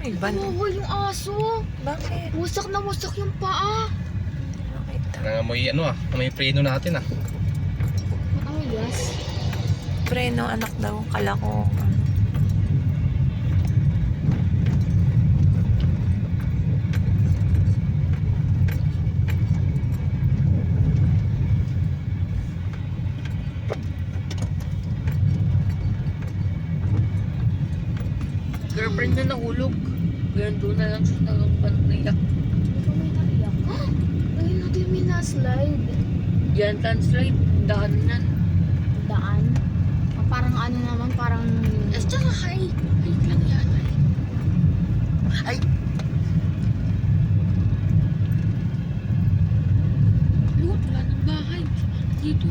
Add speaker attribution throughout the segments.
Speaker 1: Iba na.
Speaker 2: Kawawa yung aso.
Speaker 1: Bakit?
Speaker 2: Wasak na wasak yung paa.
Speaker 1: Nakita.
Speaker 3: May may preno natin
Speaker 2: Ano yes?
Speaker 1: Preno, anak daw. Kala ko.
Speaker 4: Girlfriend na nahulog. Kaya doon na lang siya naiyak.
Speaker 2: Ikaw may naiyak. Ayun natin may na-slide.
Speaker 4: Yan, landslide. Daan nan.
Speaker 2: Daan. Parang ano naman, parang...
Speaker 4: Tsaka hike. Hike lang yan. Ay! Lord, wala ng bahay. Dito.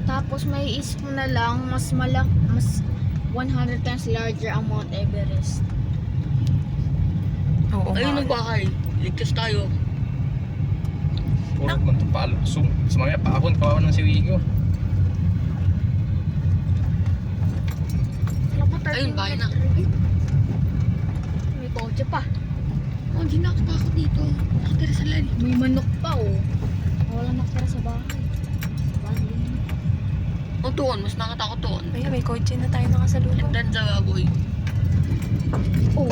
Speaker 2: Tapos may isip mo na lang, mas 100 times larger ang Mount Everest.
Speaker 1: Oo
Speaker 4: Ayun
Speaker 1: nga.
Speaker 4: ang bahay. Ligtas tayo.
Speaker 3: Puro man ito palo. Sumamaya pa ako, kawawa ng si Wigo.
Speaker 4: Ayun, bahay na.
Speaker 2: May kotse pa.
Speaker 4: Oh, hindi nakatakot dito. Nakatira sa lalim.
Speaker 2: May manok pa oh. Wala nakatira sa bahay. Bali.
Speaker 4: O doon, mas nakatakot doon.
Speaker 1: Ay, may kotse na tayo nakasalubong.
Speaker 4: Dan sa baboy.
Speaker 2: Oh.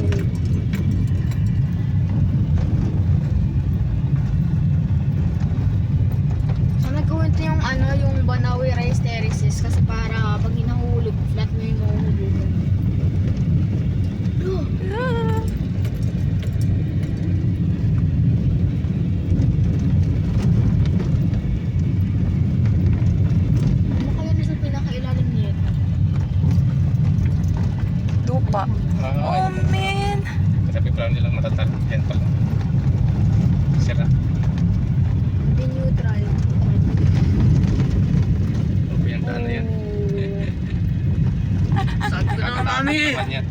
Speaker 2: Sana gawin ito yung yung Banawi Rice Terraces kasi para pag hinahulog, flat na yung mahuhulugan. Bro,
Speaker 1: Ah.
Speaker 2: ano kaya nasa pinakailalim nito?
Speaker 1: Lupa. Oh,
Speaker 3: Ay,
Speaker 1: man.
Speaker 3: sabi pa lang nilang matatal. Yan pala. Sira.
Speaker 2: Hindi neutral.
Speaker 3: Ano po yung daan na yan?
Speaker 4: Sabi ko na mami.
Speaker 3: Nakakatakot yan.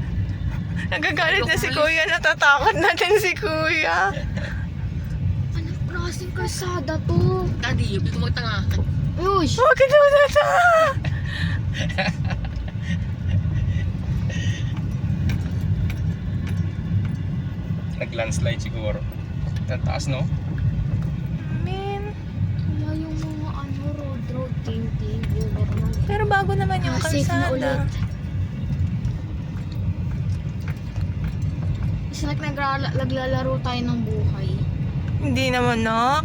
Speaker 1: Nagagalit na si Kuya. Natatakot natin si Kuya.
Speaker 2: Anong klaseng kalsada to?
Speaker 4: Daddy, hindi ko magtanga.
Speaker 2: Uy!
Speaker 1: Huwag ka daw natanga.
Speaker 3: Nag-landslide siguro. Ang taas, no?
Speaker 1: Man.
Speaker 2: Kaya yung mga road, ting-ting, yung
Speaker 1: Pero bago naman yung
Speaker 2: safe na
Speaker 1: kalsada.
Speaker 2: ulit. It's like naglalaro tayo ng buhay.
Speaker 1: Hindi naman, no?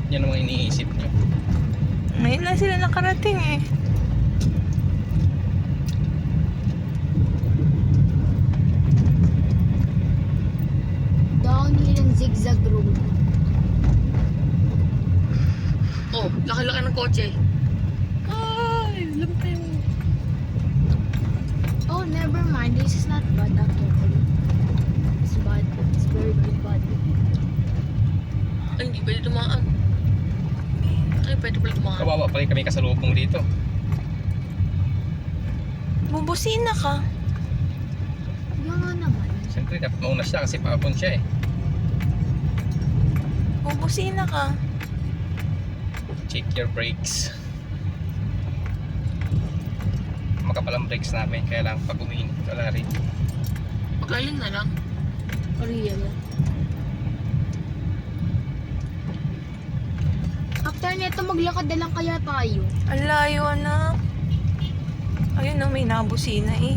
Speaker 3: Yan ang mga iniisip nyo.
Speaker 1: Ngayon lang sila nakarating eh.
Speaker 2: Downhill and zigzag road.
Speaker 4: Oh, laki-laki ng kotse. Ay, alam tayo.
Speaker 2: Oh, never mind. This is not bad actually. It's bad. It's very bad.
Speaker 4: Ay, hindi pwede tumaan. Ay, pwede pala tumaan.
Speaker 3: Kawawa pala kami kasalubong dito.
Speaker 1: Bubusina ka.
Speaker 2: Yan nga naman.
Speaker 3: Siyempre, dapat mauna siya kasi paapon siya eh.
Speaker 1: Bubusina ka.
Speaker 3: Check your brakes. Makapal ang brakes namin, kaya lang pag umiinit, wala rin.
Speaker 4: Paglalim na lang.
Speaker 2: Real. After nito, maglakad na lang kaya tayo.
Speaker 1: Ang layo, anak. Ayun no, may nabusina eh.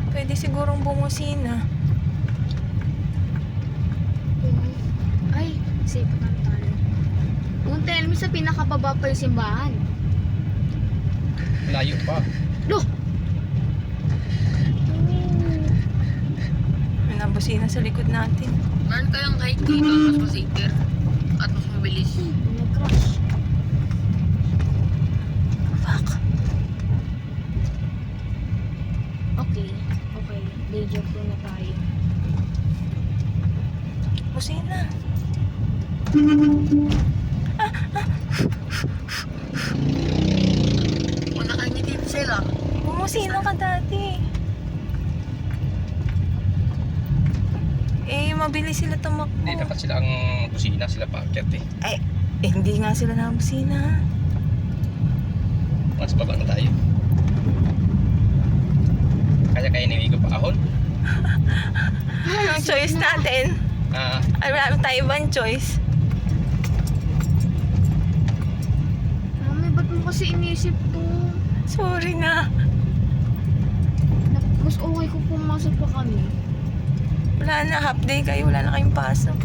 Speaker 1: Pwede sigurong bumusina.
Speaker 2: Ay, safe na tayo. Don't tell me sa pinakababa pa yung simbahan.
Speaker 3: Layo pa.
Speaker 2: Loh!
Speaker 1: May nabusina sa likod natin.
Speaker 4: Meron kayang hike dito, mas masafer. At mas mabilis.
Speaker 2: Nag-crash.
Speaker 1: Fuck.
Speaker 2: Okay. Okay. Danger prone na tayo.
Speaker 1: Busina.
Speaker 4: Kung nakangiti sila,
Speaker 1: Bumusina ka dati. Eh, mabilis sila tumakbo.
Speaker 3: Hindi, dapat sila ang busina, sila paakyat eh.
Speaker 1: Hindi nga sila nabusina.
Speaker 3: Mas baba na tayo. Kaya iniwi ko pa ahon.
Speaker 1: Anong choice natin? Wala tayo ibang choice.
Speaker 2: Mami, ba't mo kasi inisip to?
Speaker 1: Sorry na.
Speaker 2: Mas okay kung pumasok pa kami.
Speaker 1: Wala na, half day kayo. Wala na kayong pasok.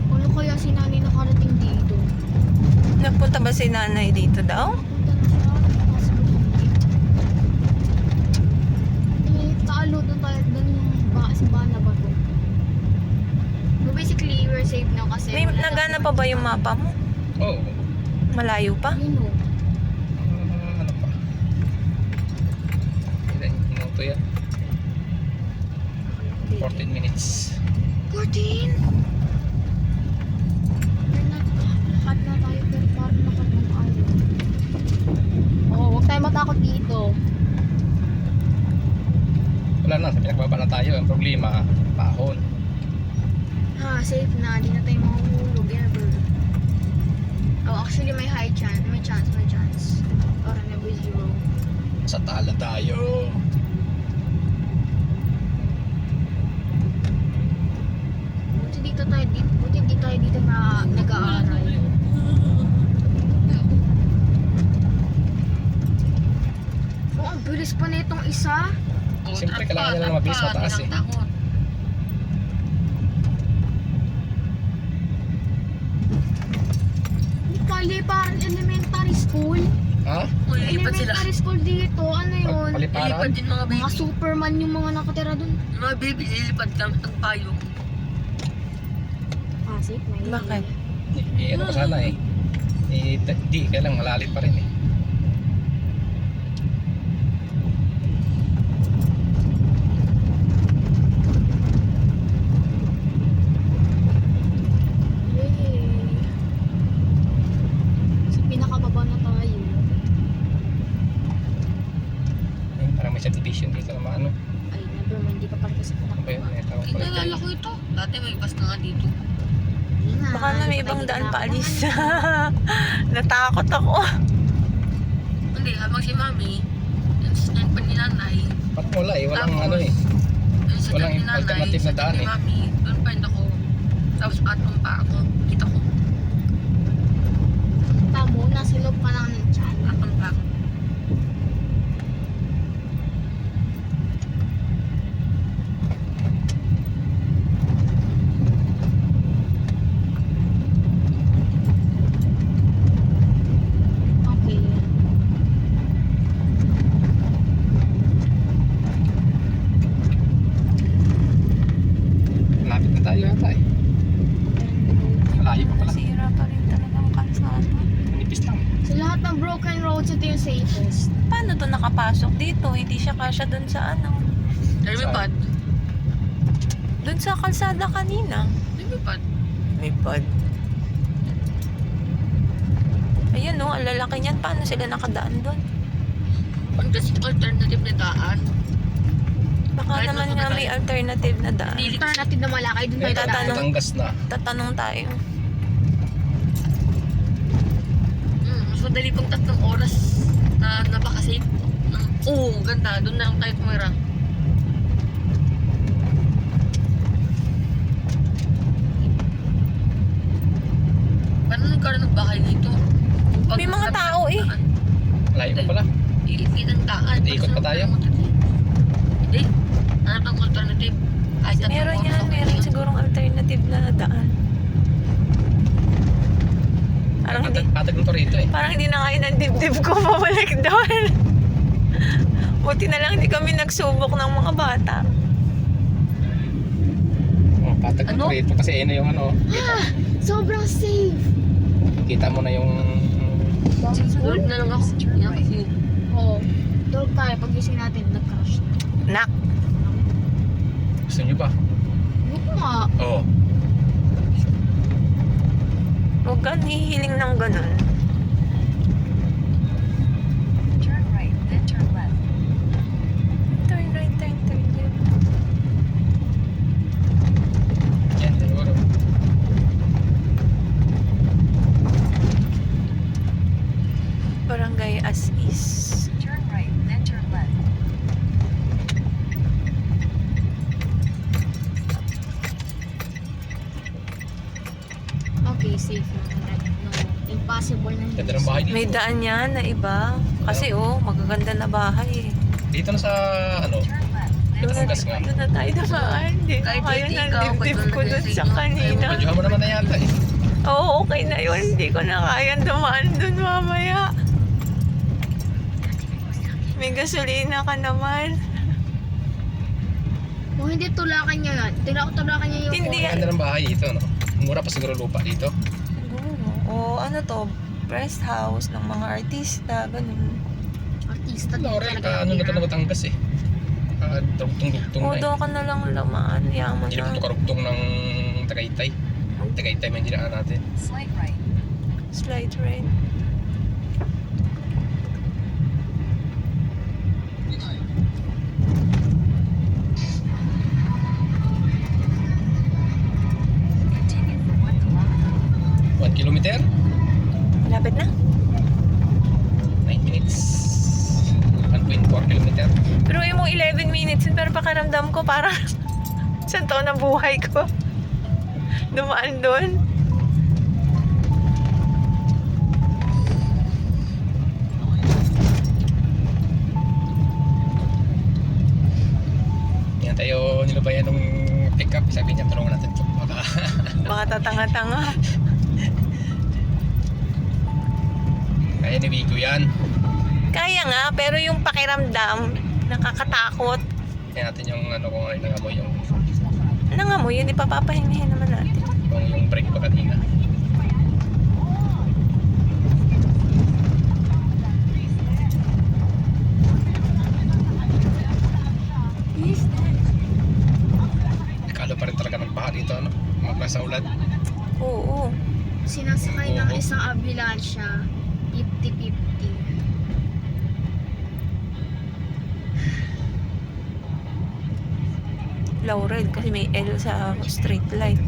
Speaker 2: Ano kaya si nanay nakarating dito?
Speaker 1: Napunta ba si nanay dito daw?
Speaker 2: Punta na siya. Possible hindi. Taalo doon tayo. Doon yung simbahan na ba to? So basically, we're safe now kasi...
Speaker 1: May nagana pa ba yung mapa mo?
Speaker 3: Oo.
Speaker 1: Malayo pa?
Speaker 2: Yun o.
Speaker 3: Ano pa? Ilan minuto yan? 14 minutes.
Speaker 2: 14! Lahat na tayo pero parang nakapang ayaw. Oo, huwag tayo matakot dito.
Speaker 3: Wala na, sa pinagbaba na tayo. Ang problema, pahon.
Speaker 2: Ha, safe na. Di na tayo mahuhulog ever. Oh, actually may high chance. May chance. Or never zero.
Speaker 3: Sa tala tayo.
Speaker 2: Buti di tayo dito na nag-aaral. Oh, ang bilis pa na itong isa.
Speaker 3: Siyempre, kailangan nila mabilis mataas eh.
Speaker 2: Paliparan elementary school.
Speaker 3: Ha?
Speaker 4: Lilipat sila.
Speaker 2: Elementary school dito. Ano yun?
Speaker 4: Lilipat
Speaker 3: Paliparan?
Speaker 4: din mga
Speaker 2: Mga
Speaker 4: baby.
Speaker 2: Superman yung mga nakatira dun.
Speaker 4: Mga baby, lilipat kami ng payong.
Speaker 2: Pasig, may
Speaker 1: Bakit?
Speaker 3: Ano ko sana eh. Di, kailang malalim pa rin eh.
Speaker 2: Yay! Sa pinakababa na tayo.
Speaker 3: Parang may subdivision dito na maano.
Speaker 2: Ay, never mind. Di pa pala kasi
Speaker 3: Ano ba yun?
Speaker 2: pinakababa.
Speaker 3: Tawag
Speaker 4: Hindi
Speaker 3: pala
Speaker 4: nalala ko ito. Dati may bus na nga dito.
Speaker 2: Hindi nga,
Speaker 1: Baka na may
Speaker 2: di pa
Speaker 1: ibang
Speaker 2: tayo
Speaker 1: daan pa
Speaker 2: pinakabahan.
Speaker 1: alis. Natakot ako.
Speaker 4: Hindi, habang si mami, yung pa ni nanay,
Speaker 3: Ba't wala eh? Walang
Speaker 4: Tapos,
Speaker 3: ano eh.
Speaker 4: yung sa
Speaker 3: Walang
Speaker 4: ni nanay,
Speaker 3: alternative na
Speaker 4: sa
Speaker 3: daan
Speaker 4: ni
Speaker 3: eh.
Speaker 4: mami, doon pa rin ako. Tapos atong pa ako, kita ko,
Speaker 2: Tamo, nasa loob pa lang ng chan.
Speaker 4: atong pa ako.
Speaker 2: Okay.
Speaker 3: Malapit na tayo yata eh. Malayo pa pala.
Speaker 1: Sira pa rin talaga ang kalsada.
Speaker 3: Manipis lang.
Speaker 2: Sa lahat ng broken roads, ito yung safest.
Speaker 1: Paano to nakapasok dito? Hindi siya kasya dun sa ano.
Speaker 4: Lumipad.
Speaker 1: Dun sa kalsada kanina.
Speaker 4: Lumipad.
Speaker 1: May pod. Ayun no, ang lalaki niyan. Paano sila nakadaan dun?
Speaker 4: Pag kasi alternative na daan,
Speaker 1: Baka
Speaker 4: Kahit
Speaker 1: naman
Speaker 4: ano
Speaker 1: nga
Speaker 4: ba
Speaker 1: may
Speaker 4: tayo?
Speaker 1: alternative na daan.
Speaker 4: Hindi.
Speaker 2: Alternative na malakay, dun tayo
Speaker 1: May
Speaker 2: dadaan.
Speaker 1: tatanong.
Speaker 3: Batangas na.
Speaker 1: Tatanong tayo.
Speaker 4: mas madali pang 3 oras na napaka-safe. Oo, ganda. Doon na lang tayo tumira. Paano nagkaroon ng bahay dito?
Speaker 1: May mga tao eh.
Speaker 3: Malayo pa pala.
Speaker 4: Iikit ang daan.
Speaker 3: Ikot pa tayo?
Speaker 4: Hindi. Ano ang alternative? Kahit tatlong
Speaker 1: Meron
Speaker 4: oras
Speaker 1: yan.
Speaker 4: ako
Speaker 1: Meron
Speaker 4: dito.
Speaker 1: sigurong alternative na daan.
Speaker 3: Patag ng to rito eh.
Speaker 1: Parang hindi na kaya ng dibdib ko pabalik doon. Buti na lang hindi kami nagsubok ng mga bata.
Speaker 3: Oh, patag ng
Speaker 4: Ano?
Speaker 3: to rito kasi yun na yung ano.
Speaker 2: Sobrang safe.
Speaker 3: Kita mo na yung
Speaker 4: Tulog na lang ako. Yan kasi.
Speaker 2: Oo. Tulog tayo. Pag gising natin, nag-crash na.
Speaker 1: Nak,
Speaker 3: gusto nyo ba?
Speaker 2: Huwag nga.
Speaker 3: Oo.
Speaker 1: huwag kang hihiling ng ganun.
Speaker 5: Turn right, then turn left.
Speaker 1: Turn right, turn left.
Speaker 3: Ganda ng bahay dito.
Speaker 1: May daan yan na iba. Kasi magaganda na bahay eh.
Speaker 3: Dito na sa ano, Batangas nga.
Speaker 1: Doon na tayo dumaan. Hindi na
Speaker 4: Kahit
Speaker 1: kaya
Speaker 4: hindi
Speaker 1: ng
Speaker 4: ka,
Speaker 1: dibdib
Speaker 4: pag
Speaker 1: ko
Speaker 4: nalagay
Speaker 1: doon
Speaker 4: sa
Speaker 1: sa
Speaker 4: inyo.
Speaker 1: kanina.
Speaker 3: Radyohan mo naman na yata eh.
Speaker 1: Oo, okay na yun. Hindi ko na kaya dumaan doon mamaya. May gasolina ka naman.
Speaker 2: Kung hindi tulakan niya yan, tulakan niya yung
Speaker 1: Hindi
Speaker 3: Ang
Speaker 1: yan.
Speaker 3: ganda ng bahay dito, no? Mura pa siguro lupa dito.
Speaker 1: Siguro. O ano to? Rest house ng mga artista. Ganun.
Speaker 2: artista.
Speaker 3: Laurel, ano na ito na Batangas eh. Rugtong-rugtong
Speaker 1: O
Speaker 3: na eh.
Speaker 1: doon ka na lang lamaan. Yaman
Speaker 3: Hindi na
Speaker 1: na.
Speaker 3: ito karugtong ng Tagaytay. Tagaytay man dinaan natin.
Speaker 5: Slight right.
Speaker 1: Slide right.
Speaker 5: Continue for 1 kilometer.
Speaker 3: 1 kilometer,
Speaker 1: Malapit na.
Speaker 3: 9 minutes. 1.4 kilometer.
Speaker 1: Pero yung mong 11 minutes, pero pakiramdam ko parang isang taon na buhay ko. Dumaan doon.
Speaker 3: Yan tayo nilubayan nung pick up. Sabi niya, tulungan natin ito. Baka
Speaker 1: Baka tatanga-tanga.
Speaker 3: kaya ni Vigo yan.
Speaker 1: Kaya nga, pero yung pakiramdam, nakakatakot.
Speaker 3: Kaya natin yung ano kung ano nangamoy yung
Speaker 1: Ano nga mo, yun ipapapahingahin naman natin.
Speaker 3: kung yung brake pa kanina. Kalo pa rin talaga ng baha dito, ano? Magnasa ulan.
Speaker 1: Oo.
Speaker 2: Sinasakay ng
Speaker 3: Oo.
Speaker 2: isang ambulansya, 50-50.
Speaker 1: Laurel, kasi may L sa street light.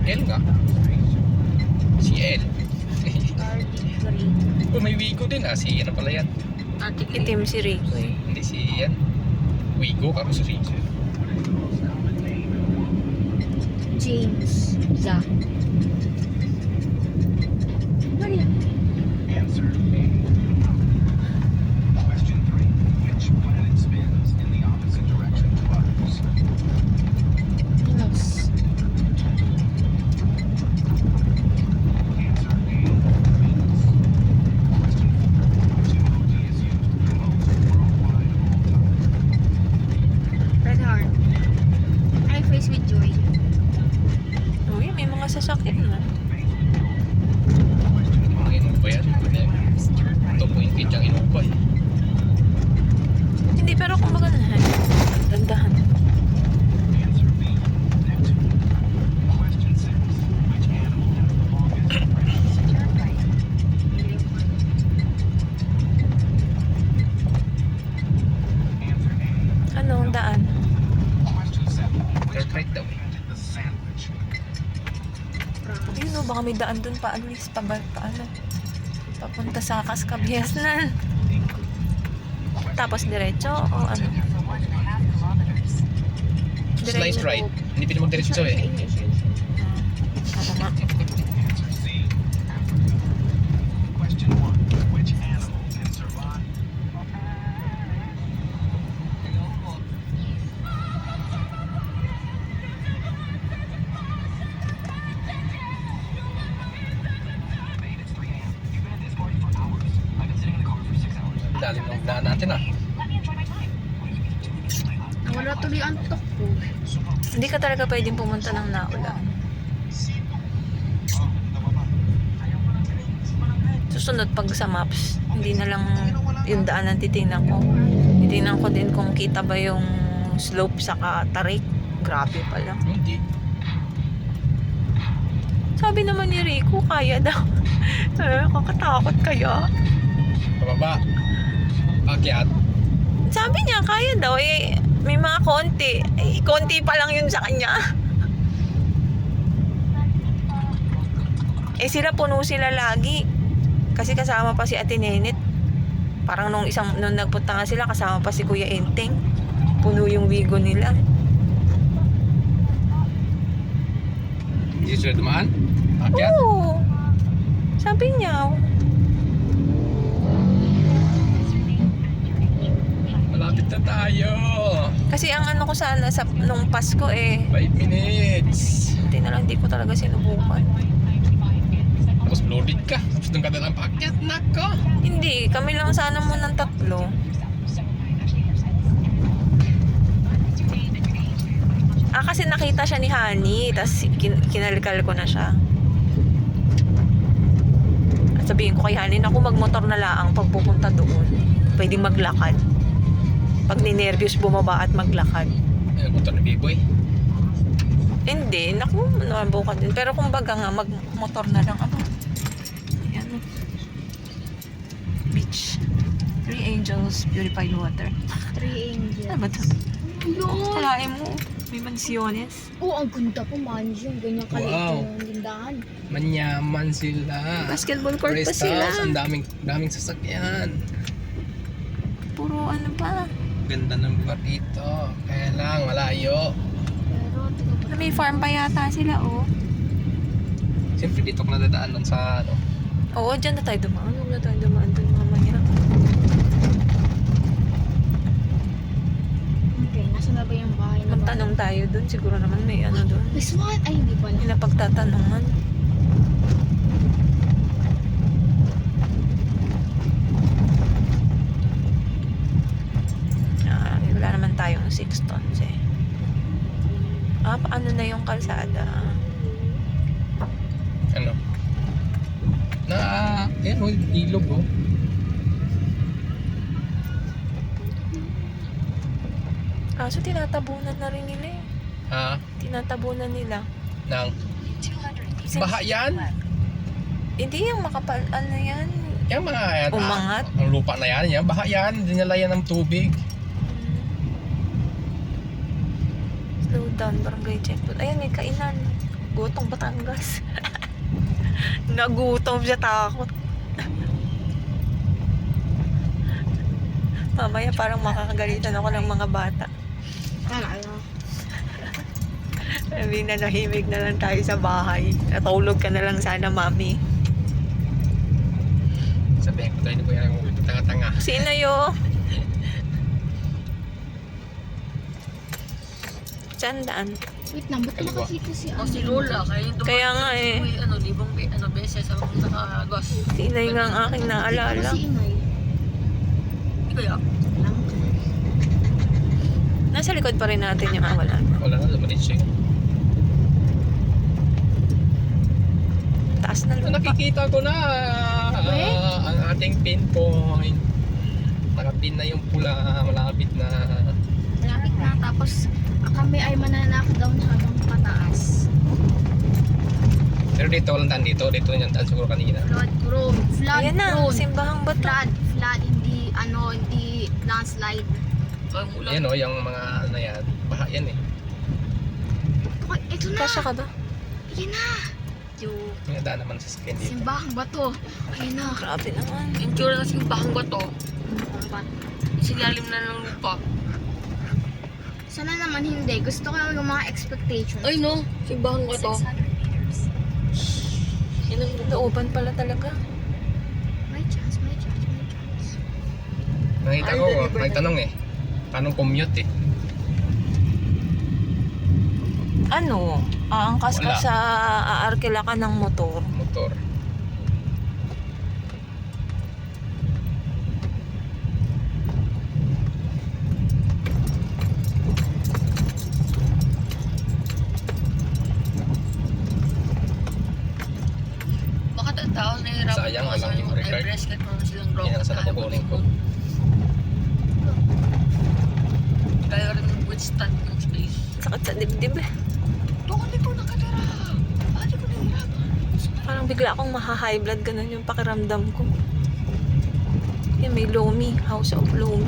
Speaker 3: L nga. Si L.
Speaker 2: RD3.
Speaker 3: Oh, may Wigo din ah. Si ano pala yan?
Speaker 4: Ate
Speaker 1: Itim si Rico eh.
Speaker 3: Hindi si yan. Wigo, ako si Rigo.
Speaker 2: James.
Speaker 4: Zach.
Speaker 2: Maria.
Speaker 6: Answer A. Question 3. Which planet spins in the opposite direction to others?
Speaker 2: Venus.
Speaker 6: Answer A. Venus. Question 4. Which emoji is used the most worldwide of all time?
Speaker 2: Red heart. I face with joy.
Speaker 1: Uy, may mga sasakyan na.
Speaker 3: Mga inupa yan. Ito po yung kidyang inupa eh.
Speaker 1: Hindi, pero kung baga na, dandahan.
Speaker 6: Answer B. Neptune. Question 6. Which animal has the longest brains?
Speaker 5: Turn right.
Speaker 6: Answer A.
Speaker 1: Ano ang daan?
Speaker 6: Question 7. Which
Speaker 3: Third right daw.
Speaker 6: invented the sandwich?
Speaker 1: Yun o, baka may daan dun pa, at least paano. Papunta sa Kaskabiasnan. Tapos diretso o ano?
Speaker 5: For 1.5 kilometers.
Speaker 3: Slight right. Hindi pwede magdiretso eh.
Speaker 1: Tama.
Speaker 6: Answer C. Africa. Question 1. Which animal can survive? Made, it's 3 a.m. You've been at this party for hours. I've been sitting in the car for 6 hours.
Speaker 3: Lalim ng daan natin ah.
Speaker 6: Let me enjoy my time. What are you going to do when you play hot?
Speaker 2: Nawala tuloy ang tok ko.
Speaker 1: Hindi ka talaga pwedeng pumunta ng naulan. Susunod pag sa maps, hindi na lang yung daan ang titingnan ko. Titingnan ko din kung kita ba yung slope sa tarik. Grabe pala.
Speaker 3: Hindi.
Speaker 1: Sabi naman ni Rico, kaya daw. Kakatakot kaya.
Speaker 3: Pababa. Akyat.
Speaker 1: Sabi niya, kaya daw. Eh, may mga konti. Eh, konti pa lang yun sa kanya. Eh, sila puno sila lagi. Kasi kasama pa si Ate Nenet. Parang nung nagpunta nga sila, kasama pa si Kuya Enteng. Puno yung Wigo nila.
Speaker 3: Hindi sila dumaan. Akyat.
Speaker 1: Oo. Sabi niya,
Speaker 3: Malapit na tayo.
Speaker 1: Kasi ang ano ko sana nung Pasko
Speaker 3: 5 minutes.
Speaker 1: hindi ko talaga sinubukan.
Speaker 3: Tapos loaded ka. Tapos nung ka na lang pakyat. Nako.
Speaker 1: Hindi, kami lang sana munang 3. Kasi nakita siya ni Honey, tapos kinalikal ko na siya. At sabihin ko kay Honey, naku, magmotor na laang pag pupunta doon. Pwedeng maglakad. Pag ninervyos, bumaba at maglakad.
Speaker 3: Ayun, motor ni B-Boy.
Speaker 1: Hindi, naku, nabukan din. Pero kumbaga nga, magmotor na lang ako. Ayan. Beach. 3 Angels, Purified Water.
Speaker 2: 3 angels.
Speaker 1: Ano ba ito?
Speaker 2: Yun!
Speaker 1: Kalahin mo, may mansiones.
Speaker 2: Oh, ang ganda po, mansion. Ganyan kaliit
Speaker 3: Wow.
Speaker 2: yung lindahan.
Speaker 3: Manyaman sila.
Speaker 1: Basketball court pa
Speaker 3: Rest
Speaker 1: sila.
Speaker 3: house, ang daming sasakyan.
Speaker 1: Puro ano pa.
Speaker 3: Ganda ng lugar dito. Kaya lang, malayo.
Speaker 2: Pero, tiga
Speaker 1: May farm pa yata sila, oh.
Speaker 3: Siyempre dito ko nadadaanan sa ano.
Speaker 1: Oo, dyan na tayo dumaan. Huwag na tayo dumaan dun mamaya.
Speaker 2: Okay, nasa na ba yung bahay na
Speaker 1: Magtanong tayo dun. Siguro naman may ano dun.
Speaker 2: This one? Ay, hindi pala.
Speaker 1: May napagtatanungan. Wala naman tayong 6 tons eh. Paano na yung kalsada?
Speaker 3: Ano? Yan o, ilog o.
Speaker 1: Kaso tinatabunan na rin nila eh.
Speaker 3: Ha?
Speaker 1: Tinatabunan nila.
Speaker 3: Nang?
Speaker 5: 200 meters
Speaker 3: Baha yan?
Speaker 5: left.
Speaker 1: Hindi yung makapal, ano yan?
Speaker 3: Yan mga yan.
Speaker 1: Umangat?
Speaker 3: Ang lupa na yan. Yan, baha yan. Dinala yan ng tubig.
Speaker 1: Slow down, barangay checkpoint. Ayan, may kainan. Gutong Batangas. Nagutom siya, takot. Mamaya parang makakagalitan ako ng mga bata.
Speaker 2: Ano?
Speaker 1: Sabi na nahimik na lang tayo sa bahay. Natulog ka na lang sana, mami.
Speaker 3: Sabihin ko tayo ni Kuya yung tanga-tanga.
Speaker 1: Sino yo? Sandaan.
Speaker 2: Wait lang, ba't
Speaker 3: Kaliwa.
Speaker 2: nakakita si
Speaker 4: O si Lola, kaya yung
Speaker 1: Kaya nga eh.
Speaker 4: Uy, libong beses ako nakagos.
Speaker 1: Si Inay nga ang aking naalala.
Speaker 2: Si Inay.
Speaker 4: Hindi kaya.
Speaker 2: Lang.
Speaker 1: Nasa likod pa rin natin yung wala.
Speaker 3: Wala na, lumalit siya.
Speaker 1: Taas na lupa.
Speaker 3: Nakikita ko na ang ating pinpoint. Nakapin na yung pula, malapit na.
Speaker 2: Malapit na. Tapos, kami ay mananak down habang pataas.
Speaker 3: Pero dito, walang daan dito. Dito yung daan siguro kanina.
Speaker 2: Flood prone. Flood
Speaker 1: Ayan na,
Speaker 2: prone.
Speaker 1: simbahang bato.
Speaker 2: Flood, hindi, hindi landslide.
Speaker 4: Ang ulan.
Speaker 3: Yan o, yung mga ano yan. Baha yan eh.
Speaker 2: Okay, ito na.
Speaker 1: Kasya ka ba?
Speaker 2: Ayan na.
Speaker 3: Yung daan naman sa skin dito.
Speaker 2: Simbahang bato. Ayan na.
Speaker 1: Grabe naman.
Speaker 4: Yung tsura na simbahang bato.
Speaker 2: Ba't?
Speaker 4: Silalim na ng lupa.
Speaker 2: Sana naman hindi. Gusto ko lang yung mga expectations.
Speaker 4: Ay no, simbahang bato.
Speaker 5: 600 meters.
Speaker 4: Yan ang lupa.
Speaker 1: Looban pala talaga.
Speaker 2: May chance, may chance, may chance.
Speaker 3: Nakita
Speaker 4: Ay,
Speaker 3: ko,
Speaker 4: deliver
Speaker 3: may
Speaker 4: na.
Speaker 3: tanong eh. Paano commute eh?
Speaker 1: Ano? Aangkas ka
Speaker 3: Wala.
Speaker 1: sa aarkila ka ng motor.
Speaker 3: Motor.
Speaker 4: Baka tao nahihirapan
Speaker 3: Sayang,
Speaker 4: pa
Speaker 3: walang
Speaker 4: sa yung
Speaker 3: record.
Speaker 4: Everest kahit meron silang rock.
Speaker 3: Yan ang sana kukunin ko.
Speaker 4: Kaya rin withstand ng space.
Speaker 1: Sakit sa dibdib eh.
Speaker 4: Ito, hindi ko nakatira. Bakit ko nahihirapan?
Speaker 1: Parang bigla akong maha-high blood. Ganun yung pakiramdam ko. Yan, may Lomi. House of Lomi.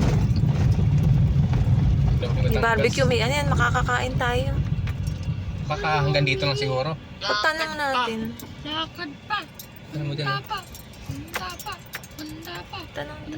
Speaker 1: May barbecue. May ano yan. Makakakain tayo.
Speaker 3: Baka hanggang dito lang siguro.
Speaker 1: Pagtanong natin.
Speaker 4: Lakad pa.
Speaker 3: Ano mo dyan?
Speaker 4: Handa pa. Handa pa. Handa pa.
Speaker 1: Tanong.